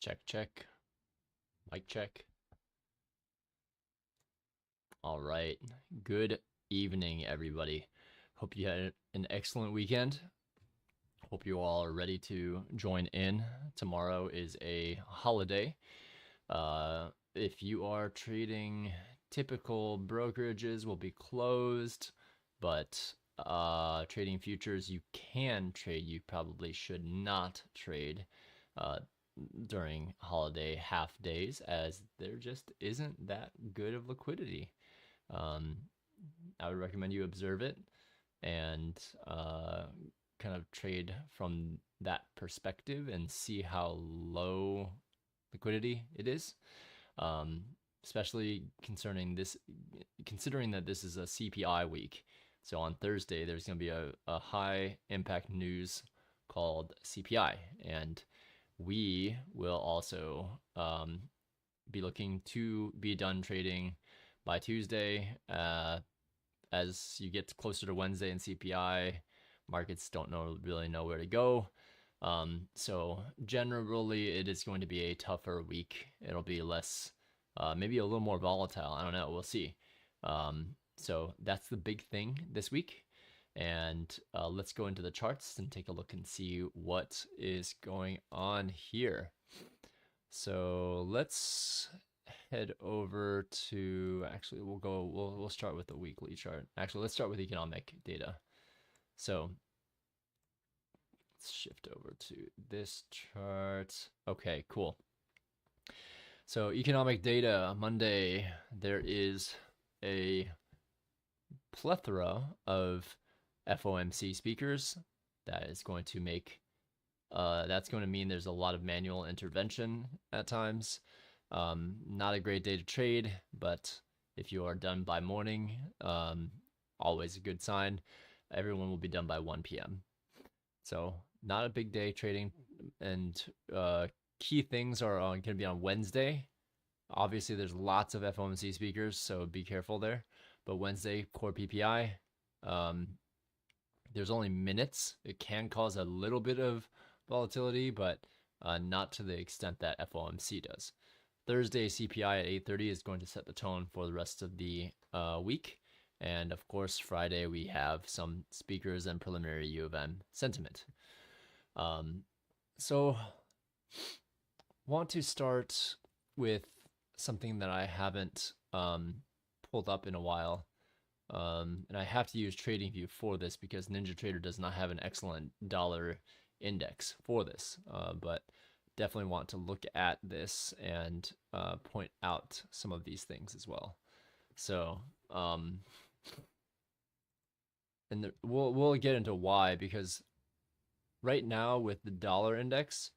Check, check. Mic check. All right. Good evening, everybody. Hope you had an excellent weekend. Hope you all are ready to join in. Tomorrow is a holiday. If you are trading, typical brokerages will be closed, but trading futures you can trade. You probably should not trade uh, during holiday half days, as there just isn't that good of liquidity. Um, I would recommend you observe it and kind of trade from that perspective and see how low liquidity it is. Um, Especially considering that this is a CPI week. So on Thursday, there's going to be a high impact news called CPI, and we will also be looking to be done trading by Tuesday. As you get closer to Wednesday and CPI, markets don't really know where to go. So generally, it is going to be a tougher week. It'll be less, maybe a little more volatile. I don't know. We'll see. So that's the big thing this week. And let's go into the charts and take a look and see what is going on here. So let's head over to, actually we'll start with the weekly chart. Actually, let's start with economic data. So let's shift over to this chart. Okay, cool. So economic data Monday, there is a plethora of FOMC speakers. That is going to make that's going to mean there's a lot of manual intervention at times. Not a great day to trade, but if you are done by morning, always a good sign. Everyone will be done by 1 p.m. So not a big day trading, and key things are going to be on Wednesday. Obviously, there's lots of FOMC speakers, so be careful there. But Wednesday, core PPI, there's only minutes. It can cause a little bit of volatility, but not to the extent that FOMC does. Thursday CPI at 8:30 is going to set the tone for the rest of the week. And of course, Friday we have some speakers and preliminary U of M sentiment. So want to start with something that I haven't pulled up in a while. And I have to use TradingView for this because NinjaTrader does not have an excellent dollar index for this. But definitely want to look at this and point out some of these things as well. So, and we'll get into why, because right now with the dollar index,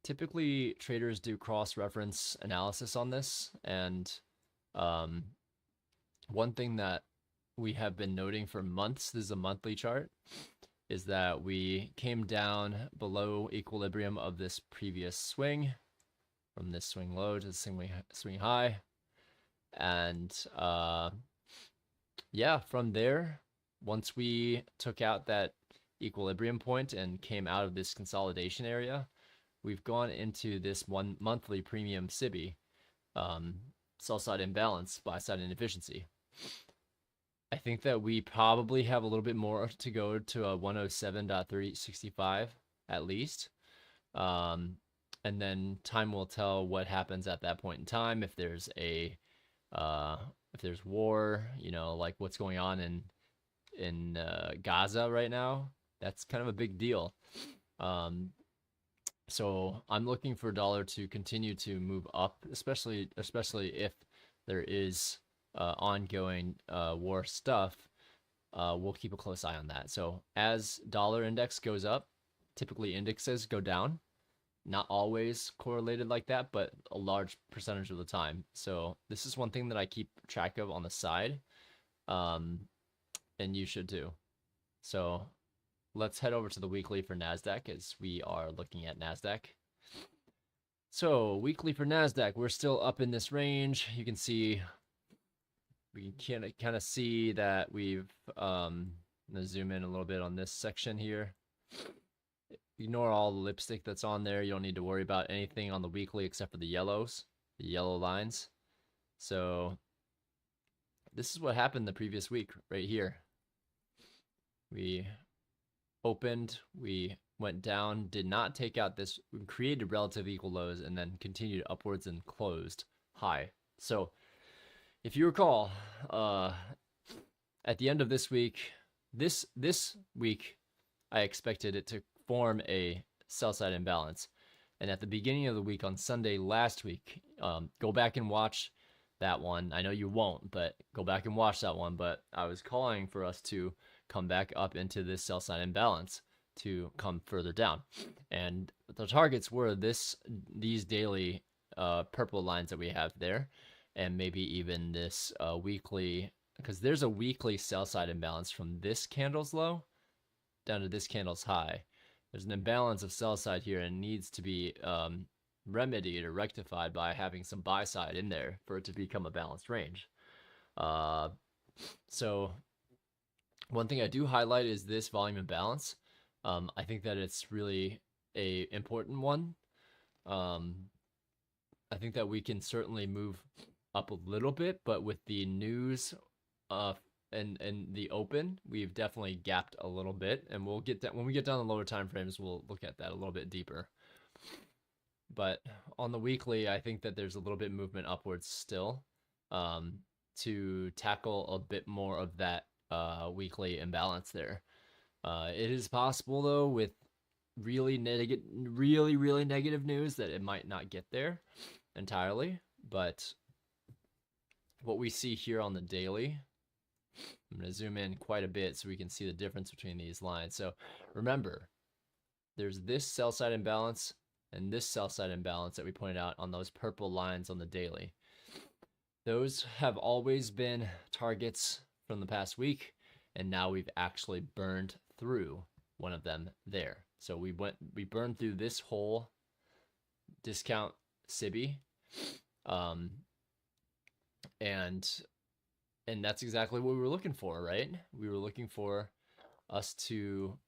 typically traders do cross-reference analysis on this, and one thing that we have been noting for months, this is a monthly chart, is that we came down below equilibrium of this previous swing, from this swing low to the swing high. And yeah, from there, once we took out that equilibrium point and came out of this consolidation area, we've gone into this 1 monthly premium SIBI, sell side imbalance, buy side inefficiency. I think that we probably have a little bit more to go to a 107.365 at least. And then time will tell what happens at that point in time. If there's war, like what's going on in Gaza right now, that's kind of a big deal. So I'm looking for dollar to continue to move up, especially if there is ongoing war stuff. We'll keep a close eye on that. So as dollar index goes up, typically indexes go down. Not always correlated like that, but a large percentage of the time. So this is one thing that I keep track of on the side, and you should too. So let's head over to the weekly for NASDAQ, as we are looking at NASDAQ. So weekly for NASDAQ, we're still up in this range. You can see, we can kind of see that we've, I'm gonna zoom in a little bit on this section here. Ignore all the lipstick that's on there. You don't need to worry about anything on the weekly except for the yellows, the yellow lines. So this is what happened the previous week right here. We opened, we went down, did not take out this, we created relative equal lows, and then continued upwards and closed high. So if you recall, at the end of this week, this week, I expected it to form a sell side imbalance. And at the beginning of the week on Sunday last week, go back and watch that one. I know you won't, but go back and watch that one. But I was calling for us to come back up into this sell side imbalance to come further down. And the targets were these daily purple lines that we have there, and maybe even this weekly, because there's a weekly sell side imbalance from this candle's low down to this candle's high. There's an imbalance of sell side here and needs to be remedied or rectified by having some buy side in there for it to become a balanced range. So one thing I do highlight is this volume imbalance. I think that it's really a important one. I think that we can certainly move up a little bit, but with the news and the open, we've definitely gapped a little bit, and we'll get that when we get down the lower time frames. We'll look at that a little bit deeper. But on the weekly, I think that there's a little bit of movement upwards still to tackle a bit more of that weekly imbalance there. It is possible though, with really negative news, that it might not get there entirely. But what we see here on the daily, I'm going to zoom in quite a bit so we can see the difference between these lines. So remember, there's this sell side imbalance and this sell side imbalance that we pointed out on those purple lines on the daily. Those have always been targets from the past week, and now we've actually burned through one of them there. So we burned through this whole discount SIBI, and that's exactly what we were looking for, right? We were looking for us to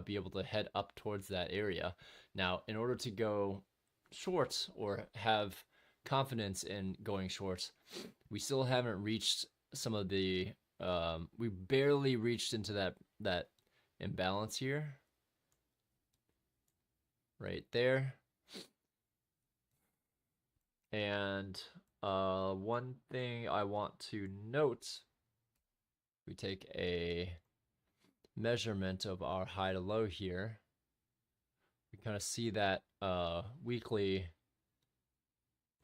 be able to head up towards that area. Now, in order to go short or have confidence in going short, we still haven't reached some of the we barely reached into that imbalance here, right there. And one thing I want to note, we take a measurement of our high to low here. We kind of see that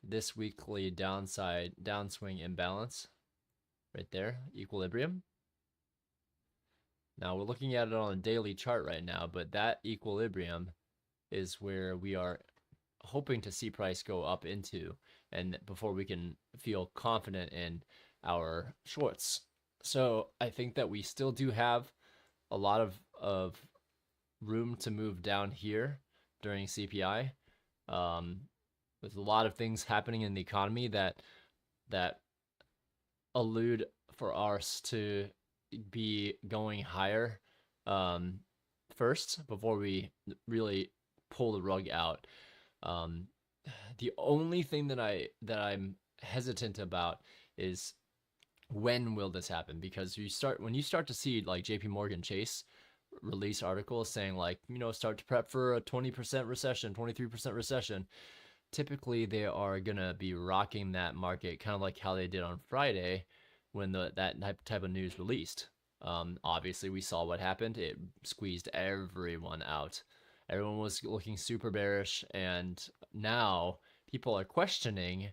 this weekly downswing imbalance right there, equilibrium. Now we're looking at it on a daily chart right now, but that equilibrium is where we are hoping to see price go up into, and before we can feel confident in our shorts. So I think that we still do have a lot of room to move down here during CPI. With a lot of things happening in the economy that allude for ours to be going higher first before we really pull the rug out. The only thing that I'm hesitant about is when will this happen, because when you start to see like JP Morgan Chase release articles saying like, start to prep for a 20% recession, 23% recession, typically they are gonna be rocking that market kind of like how they did on Friday when that type of news released. Obviously we saw what happened. It squeezed everyone out. Everyone was looking super bearish, and now people are questioning.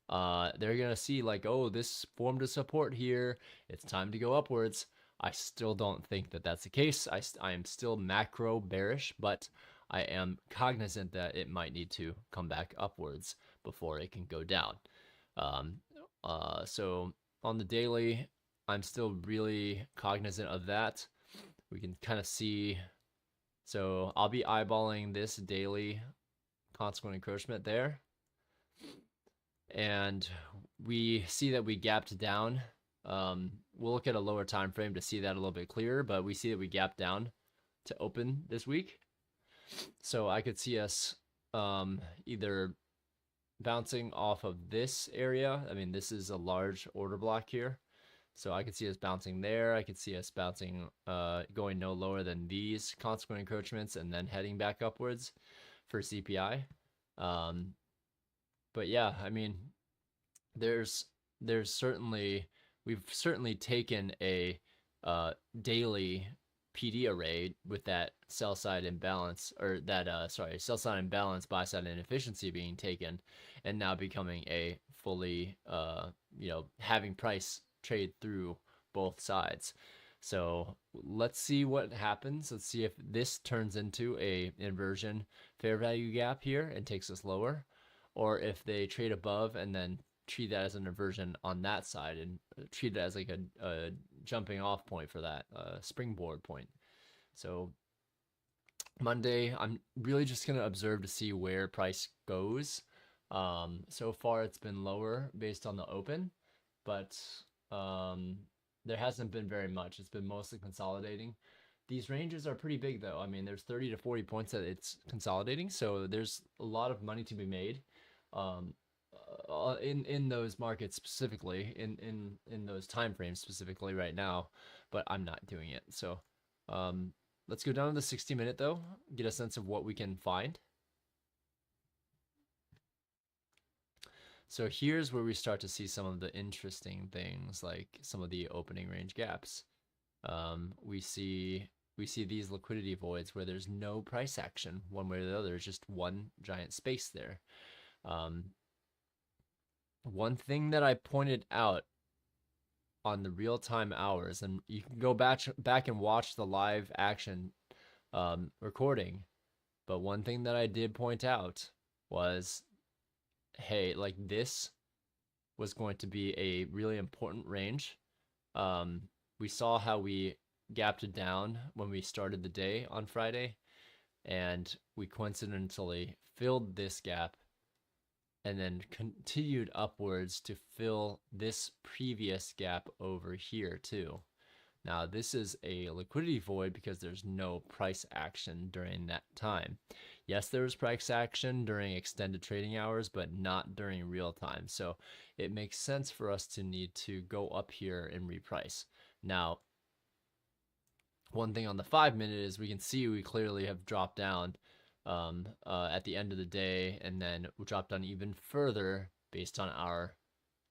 They're gonna see like, oh, this formed a support here, it's time to go upwards. I still don't think that that's the case. I am still macro bearish, but I am cognizant that it might need to come back upwards before it can go down. So on the daily, I'm still really cognizant of that. We can kind of see. So I'll be eyeballing this daily consequent encroachment there. And we see that we gapped down. We'll look at a lower time frame to see that a little bit clearer, but we see that we gapped down to open this week. So I could see us either bouncing off of this area. I mean, this is a large order block here. So I could see us bouncing there. I could see us bouncing, going no lower than these consequent encroachments and then heading back upwards for CPI. But yeah, I mean, there's certainly, we've certainly taken a daily PD array with that sell side imbalance, or that sell side imbalance, buy side inefficiency being taken, and now becoming a fully having price trade through both sides. So let's see what happens. Let's see if this turns into a inversion fair value gap here and takes us lower, or if they trade above and then treat that as an inversion on that side and treat it as like a jumping off point for that springboard point. So Monday, I'm really just going to observe to see where price goes. So far, it's been lower based on the open, but there hasn't been very much. It's been mostly consolidating. These ranges are pretty big, though. I mean, there's 30 to 40 points that it's consolidating, so there's a lot of money to be made in those markets specifically, in those time frames specifically right now. But I'm not doing it. So let's go down to the 60-minute, though, get a sense of what we can find. So here's where we start to see some of the interesting things, like some of the opening range gaps. We see these liquidity voids where there's no price action one way or the other. There's just one giant space there. One thing that I pointed out on the real-time hours, and you can go back and watch the live action recording, but one thing that I did point out was, hey, like, this was going to be a really important range. We saw how we gapped it down when we started the day on Friday, and we coincidentally filled this gap and then continued upwards to fill this previous gap over here too. Now, this is a liquidity void because there's no price action during that time. Yes, there was price action during extended trading hours, but not during real time. So it makes sense for us to need to go up here and reprice. Now, one thing on the 5-minute is we can see we clearly have dropped down at the end of the day, and then we dropped down even further based on our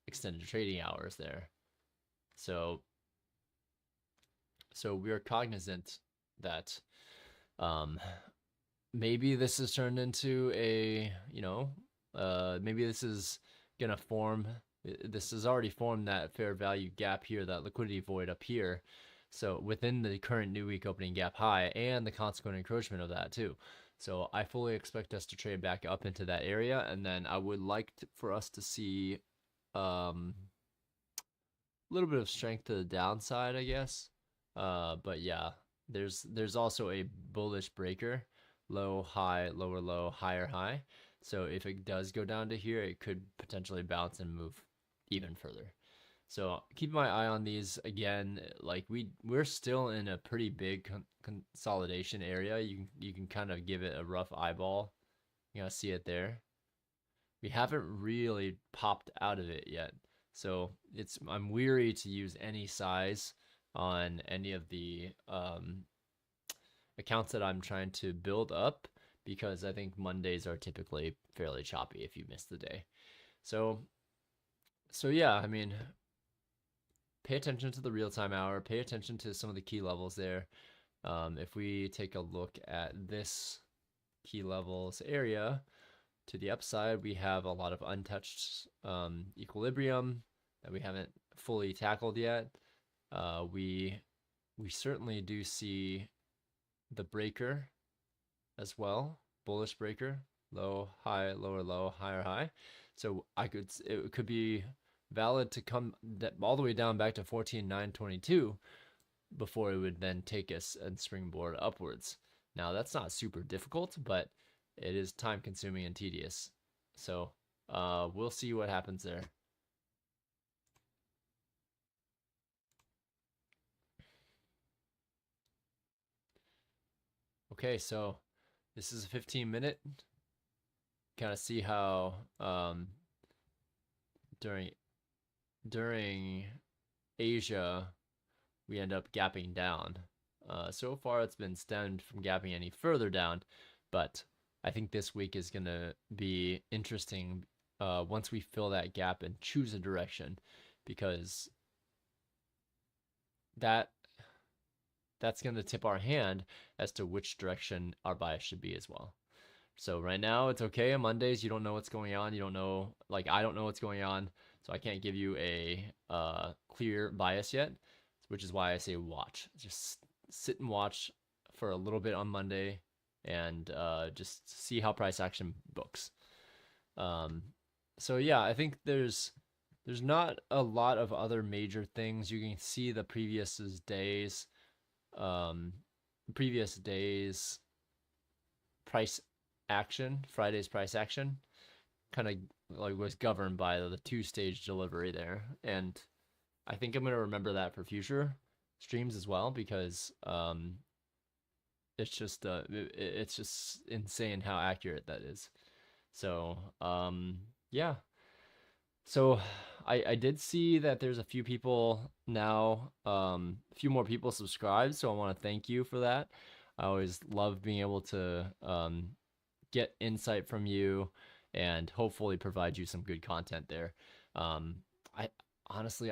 extended trading hours there. So we are cognizant that maybe this has turned into a, maybe this is gonna form, this has already formed that fair value gap here, that liquidity void up here. So within the current new week opening gap high and the consequent encroachment of that too. So I fully expect us to trade back up into that area, and then I would like for us to see a little bit of strength to the downside, I guess. But yeah, there's also a bullish breaker, low, high, lower, low, higher, high. So if it does go down to here, it could potentially bounce and move even further. So keep my eye on these. Again, like we're still in a pretty big consolidation area. You can kind of give it a rough eyeball. You know, see it there. We haven't really popped out of it yet. So I'm weary to use any size on any of the accounts that I'm trying to build up, because I think Mondays are typically fairly choppy if you miss the day. So yeah, I mean, pay attention to the real-time hour, pay attention to some of the key levels there. If we take a look at this key levels area, to the upside, we have a lot of untouched equilibrium that we haven't fully tackled yet. We certainly do see the breaker as well, bullish breaker, low, high, lower, low, higher, high. So it could be valid to come all the way down back to 14,922 before it would then take us and springboard upwards. Now, that's not super difficult, but it is time consuming and tedious. So we'll see what happens there. Okay, so This is a 15-minute. Kind of see how during Asia we end up gapping down. So far it's been stemmed from gapping any further down, but I think this week is gonna be interesting once we fill that gap and choose a direction, because that's going to tip our hand as to which direction our bias should be as well. So right now it's okay on Mondays. You don't know what's going on. You don't know, like I don't know what's going on. So I can't give you a clear bias yet, which is why I say watch. Just sit and watch for a little bit on Monday and just see how price action books. So yeah, I think there's not a lot of other major things. You can see the previous days price action, Friday's price action, kind of like was governed by the 2-stage delivery there. And I think I'm going to remember that for future streams as well, because it's just insane how accurate that is. So yeah. So I did see that there's a few people now, a few more people subscribed, so I want to thank you for that. I always love being able to get insight from you and hopefully provide you some good content there. I honestly,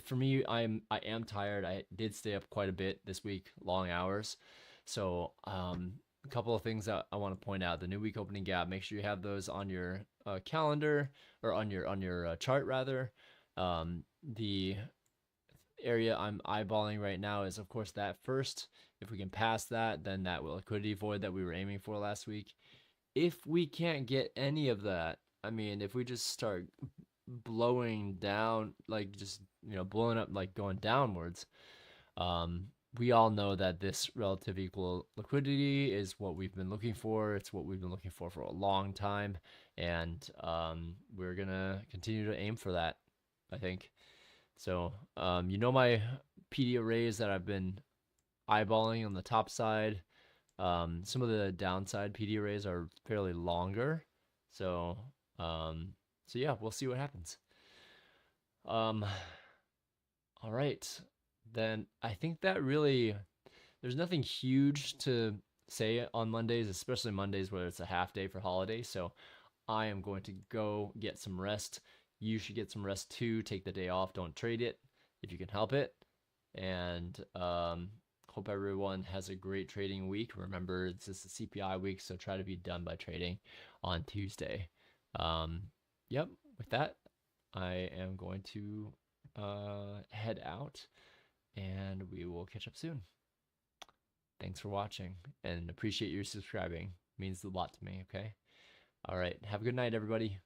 for me, I am tired. I did stay up quite a bit this week, long hours. So a couple of things that I want to point out: the new week opening gap. Make sure you have those on your calendar, or on your chart rather. The area I'm eyeballing right now is, of course, that first. If we can pass that, then that liquidity void that we were aiming for last week. If we can't get any of that, I mean, if we just start blowing down, like just blowing up, like going downwards, we all know that this relative equal liquidity is what we've been looking for. It's what we've been looking for a long time, and we're gonna continue to aim for that, I think. So my PD arrays that I've been eyeballing on the top side. Some of the downside PD arrays are fairly longer, so yeah, we'll see what happens. All right, then I think that really, there's nothing huge to say on Mondays, especially Mondays where it's a half day for holiday. So I am going to go get some rest. You should get some rest too. Take the day off. Don't trade it if you can help it. And hope everyone has a great trading week. Remember, it's just a CPI week, so try to be done by trading on Tuesday. Yep, with that, I am going to head out, and we will catch up soon. Thanks for watching, and appreciate your subscribing. It means a lot to me, okay? All right, have a good night, everybody.